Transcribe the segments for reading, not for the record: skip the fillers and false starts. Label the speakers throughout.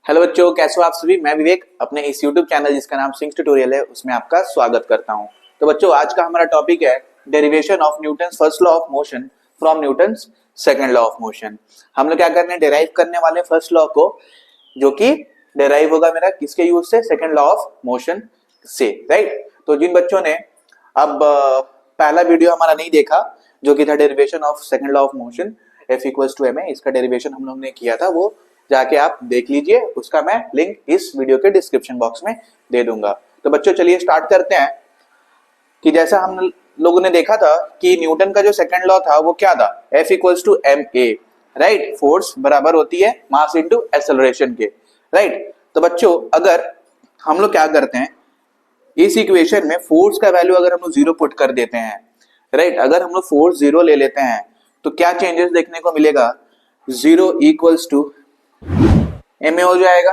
Speaker 1: Hello बच्चों, कैसे हो आप सभी। मैं विवेक अपने इस यूट्यूब चैनल जिसका नाम सिंक्स ट्यूटोरियल है उसमें आपका स्वागत करता हूं। तो बच्चों, आज का हमारा टॉपिक है derivation of Newton's first law of motion from Newton's second law of motion. हम लोग क्या करने हैं, डिराइव करने वाले फर्स्ट लॉ को, जो कि डिराइव होगा मेरा किसके यूज से, सेकंड लॉ ऑफ मोशन से, राइट। तो जिन बच्चों ने अब पहला वीडियो हमारा नहीं देखा जो कि था derivation of second law of motion F equals to ma, इसका डेरिवेशन हम लोग ने किया था, वो जाके आप देख लीजिए, उसका मैं लिंक इस वीडियो के डिस्क्रिप्शन बॉक्स में दे दूंगा। तो बच्चों चलिए स्टार्ट करते हैं कि जैसा हम लोगों ने देखा था कि न्यूटन का जो सेकंड लॉ था वो क्या था, F equals to ma, right. Force बराबर होती है मास इनटू एक्सेलरेशन के, राइट। तो बच्चों अगर हम लोग क्या करते हैं, इस इक्वेशन में फोर्स का वैल्यू अगर हम लोग जीरो पुट कर देते हैं, राइट, अगर हम लोग फोर्स जीरो ले लेते हैं तो क्या चेंजेस देखने को मिलेगा, जीरो इक्वल्स टू ma हो जाएगा,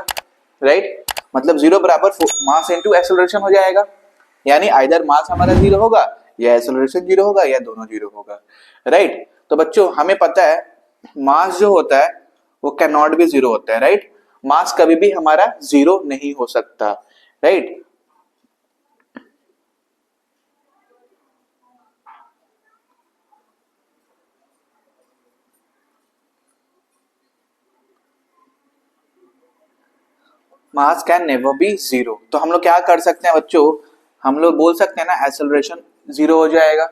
Speaker 1: राइट। मतलब जीरो बराबर मास इनटू एक्सेलरेशन हो जाएगा, यानी आइदर मास हमारा जीरो होगा या एक्सेलरेशन जीरो होगा या दोनों जीरो होगा, राइट। तो बच्चों हमें पता है मास जो होता है वो कैन नॉट बी जीरो होता है, राइट। मास कभी भी हमारा जीरो नहीं हो सकता, right. Mass can never be zero. तो हम लोग क्या कर सकते हैं बच्चों, हम लोग बोल सकते हैं ना एक्सेलरेशन जीरो हो जाएगा,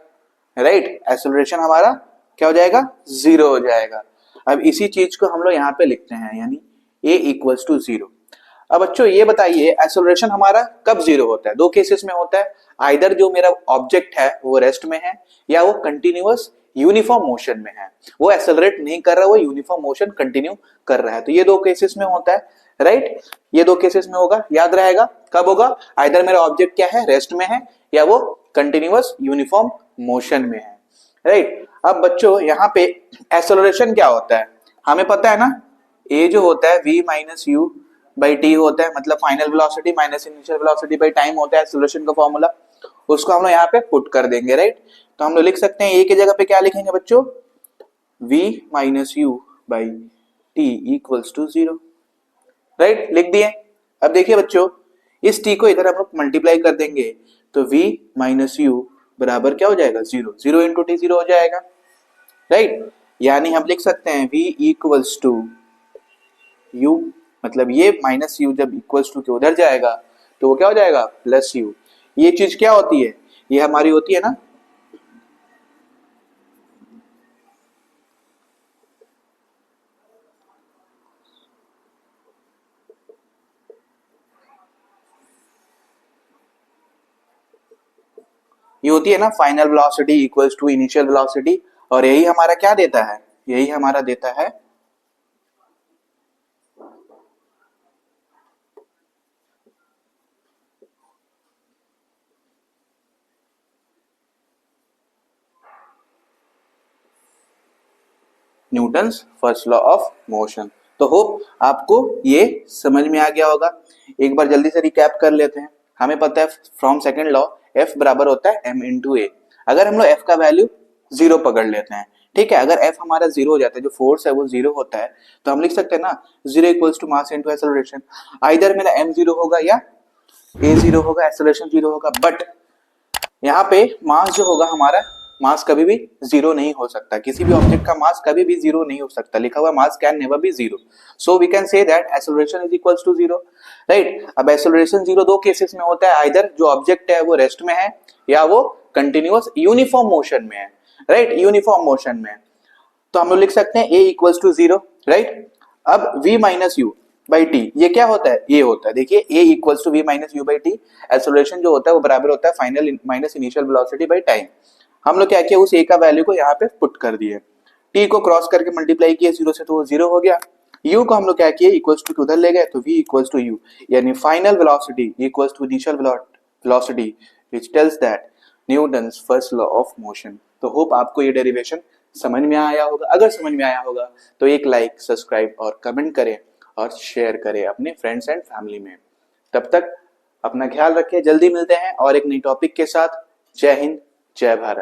Speaker 1: राइट। एक्सेलरेशन हमारा क्या हो जाएगा, जीरो हो जाएगा। अब इसी चीज को हम लोग यहाँ पे लिखते हैं, यानी a इक्वल्स टू जीरो। अब बच्चों ये बताइए एक्सेलरेशन हमारा कब जीरो होता है, दो केसेस में होता है, आइदर जो मेरा ऑब्जेक्ट है वो रेस्ट में है या वो कंटिन्यूअस यूनिफॉर्म मोशन में है, वो एक्सेलरेट नहीं कर रहा, वो यूनिफॉर्म मोशन कंटिन्यू कर रहा है। तो ये दो केसेस में होता है, राइट। ये दो केसेस में होगा, याद रहेगा कब होगा, आइदर मेरा ऑब्जेक्ट क्या है, रेस्ट में है या वो कंटिन्यूअस यूनिफॉर्म मोशन में है, राइट। अब बच्चों यहाँ पे एक्सेलरेशन क्या होता है, हमें पता है ना, a जो होता है v minus u by T होता है, मतलब final velocity minus initial velocity by time होता है एक्सेलरेशन का फॉर्मूला, उसको हम लोग यहाँ पे पुट कर देंगे, राइट। तो हम लोग लिख सकते हैं a की जगह पे क्या लिखेंगे बच्चों, v minus u by t equals to zero, right, लिख दिए। अब देखिए बच्चों इस t को इधर हम लोग मल्टीप्लाई कर देंगे तो v माइनस यू बराबर क्या हो जाएगा, zero, zero into T zero हो जाएगा, राइट। यानी हम लिख सकते हैं v इक्वल्स टू u, मतलब ये माइनस यू जब इक्वल्स टू के उधर जाएगा तो वो क्या हो जाएगा, प्लस यू। ये चीज क्या होती है, ये हमारी होती है ना, ये होती है ना final velocity equals to initial velocity, और यही हमारा क्या देता है, यही हमारा देता है Newton's first law of motion. तो होप आपको ये समझ में आ गया होगा। एक बार जल्दी से रिकैप कर लेते हैं। हमें पता है फ्रॉम सेकंड लॉ F बराबर होता है m इंटू ए। अगर हम लोग F का वैल्यू जीरो पकड़ लेते हैं, ठीक है, अगर F हमारा जीरो हो जाता है, जो फोर्स है वो जीरो होता है, तो हम लिख सकते हैं ना zero equals to mass into acceleration. Either मेरा m जीरो होगा या a जीरो होगा, एक्सेलरेशन जीरो होगा, बट यहाँ पे मास जो होगा हमारा, मास कभी भी जीरो नहीं हो सकता, किसी भी ऑब्जेक्ट का मास कभी भी जीरो नहीं हो सकता, लिखा हुआ mass can never be zero, so we can say that acceleration is equals to zero, right. अब एक्सेलरेशन जीरो दो केसेस में होता है, आइदर जो ऑब्जेक्ट है वो रेस्ट में है या वो कंटिन्यूअस यूनिफॉर्म मोशन में है, राइट, यूनिफॉर्म मोशन में। तो हम लोग लिख सकते हैं a equals to zero, right. अब v minus u by t, ये क्या होता है, ये होता है, देखिए a equals to v minus u by t, acceleration जो होता है वो बराबर होता है final minus initial velocity by time. हम लोग क्या किया, उस a का वैल्यू को यहाँ पे पुट कर दिए, t को क्रॉस करके मल्टीप्लाई किए जीरो से तो वो जीरो हो गया, u को हम लोग क्या किए इक्वल्स टू उधर ले गए तो v इक्वल्स टू u, यानी final velocity equals to initial velocity which tells that Newton's first law of motion. तो होप आपको ये डेरिवेशन समझ में आया होगा। अगर समझ में आया होगा तो एक लाइक, सब्सक्राइब और कमेंट करें और शेयर करें अपने फ्रेंड्स एंड फैमिली में। तब तक अपना ख्याल रखें, जल्दी मिलते हैं और एक नई टॉपिक के साथ। जय हिंद, जय भारत।